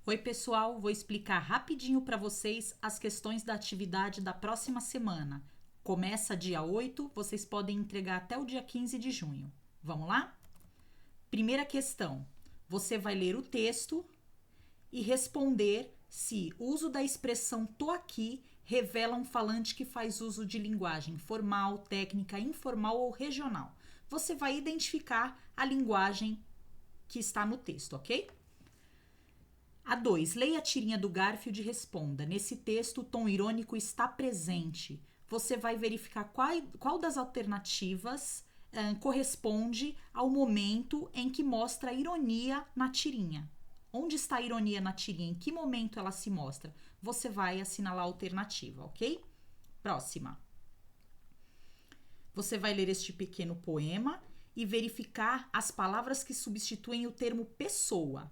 Oi, pessoal, vou explicar rapidinho para vocês as questões da atividade da próxima semana. Começa dia 8, vocês podem entregar até o dia 15 de junho. Vamos lá? Primeira questão: você vai ler o texto e responder se o uso da expressão tô aqui revela um falante que faz uso de linguagem formal, técnica, informal ou regional. Você vai identificar a linguagem que está no texto, ok? A 2. Leia a tirinha do Garfield e responda. Nesse texto, o tom irônico está presente. Você vai verificar qual das alternativas corresponde ao momento em que mostra a ironia na tirinha. Onde está a ironia na tirinha? Em que momento ela se mostra? Você vai assinalar a alternativa, ok? Próxima. Você vai ler este pequeno poema e verificar as palavras que substituem o termo pessoa.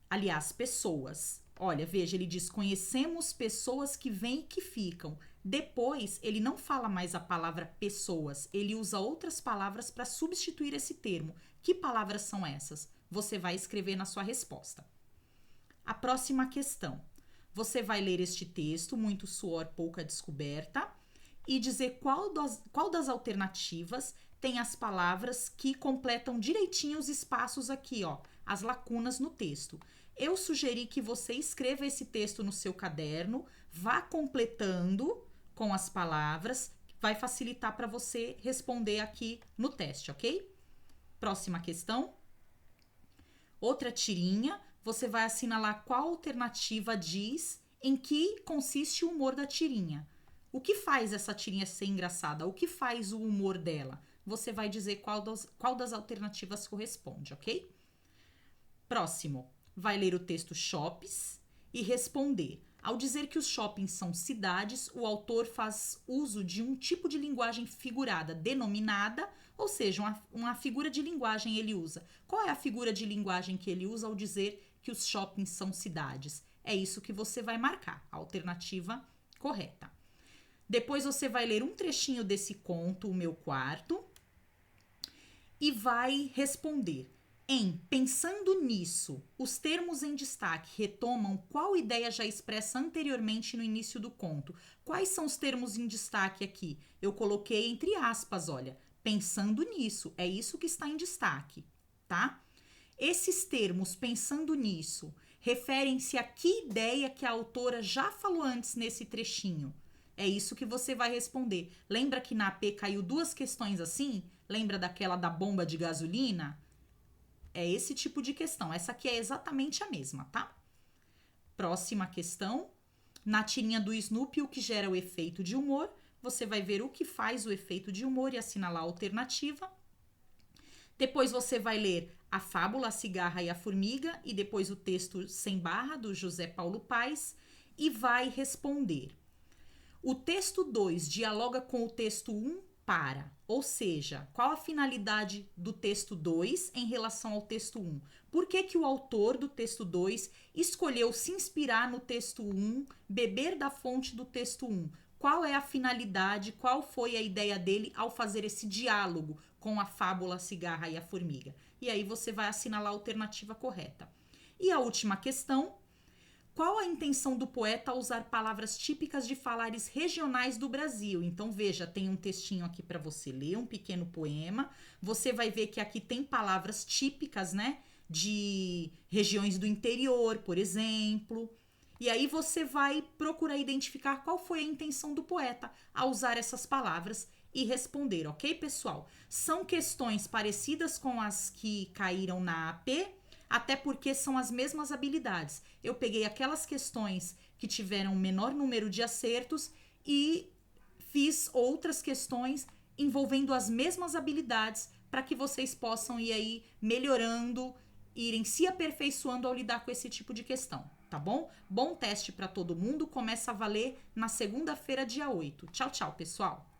Aliás, pessoas. Olha, veja, ele diz: conhecemos pessoas que vêm e que ficam. Depois, ele não fala mais a palavra pessoas, ele usa outras palavras para substituir esse termo. Que palavras são essas? Você vai escrever na sua resposta. A próxima questão. Você vai ler este texto, muito suor, pouca descoberta, e dizer qual das alternativas tem as palavras que completam direitinho os espaços aqui, ó, as lacunas no texto. Eu sugeri que você escreva esse texto no seu caderno, vá completando com as palavras, vai facilitar para você responder aqui no teste, ok? Próxima questão. Outra tirinha, você vai assinalar qual alternativa diz em que consiste o humor da tirinha. O que faz essa tirinha ser engraçada? O que faz o humor dela? Você vai dizer qual das alternativas corresponde, ok? Próximo, vai ler o texto Shoppes e responder. Ao dizer que os shoppings são cidades, o autor faz uso de um tipo de linguagem figurada denominada, ou seja, uma figura de linguagem ele usa. Qual é a figura de linguagem que ele usa ao dizer que os shoppings são cidades? É isso que você vai marcar, a alternativa correta. Depois você vai ler um trechinho desse conto, O Meu Quarto, e vai responder. Pensando nisso, os termos em destaque retomam qual ideia já expressa anteriormente no início do conto? Quais são os termos em destaque aqui? Eu coloquei entre aspas, olha, pensando nisso, é isso que está em destaque, tá? Esses termos, pensando nisso, referem-se a que ideia que a autora já falou antes nesse trechinho? É isso que você vai responder. Lembra que na AP caiu duas questões assim? Lembra daquela da bomba de gasolina? É esse tipo de questão. Essa aqui é exatamente a mesma, tá? Próxima questão. Na tirinha do Snoopy, o que gera o efeito de humor? Você vai ver o que faz o efeito de humor e assinalar a alternativa. Depois você vai ler a fábula A Cigarra e a Formiga e depois o texto Sem Barra, do José Paulo Paes, e vai responder. O texto 2 dialoga com o texto 1 para, ou seja, qual a finalidade do texto 2 em relação ao texto 1? Por que o autor do texto 2 escolheu se inspirar no texto 1, beber da fonte do texto 1? Qual é a finalidade, qual foi a ideia dele ao fazer esse diálogo com a fábula A Cigarra e a Formiga? E aí você vai assinalar a alternativa correta. E a última questão: qual a intenção do poeta ao usar palavras típicas de falares regionais do Brasil? Então, veja, tem um textinho aqui para você ler, um pequeno poema. Você vai ver que aqui tem palavras típicas, né? De regiões do interior, por exemplo. E aí você vai procurar identificar qual foi a intenção do poeta ao usar essas palavras e responder, ok, pessoal? São questões parecidas com as que caíram na AP, até porque são as mesmas habilidades. Eu peguei aquelas questões que tiveram menor número de acertos e fiz outras questões envolvendo as mesmas habilidades para que vocês possam ir aí melhorando, irem se aperfeiçoando ao lidar com esse tipo de questão, tá bom? Bom teste para todo mundo, começa a valer na segunda-feira, dia 8. Tchau, tchau, pessoal!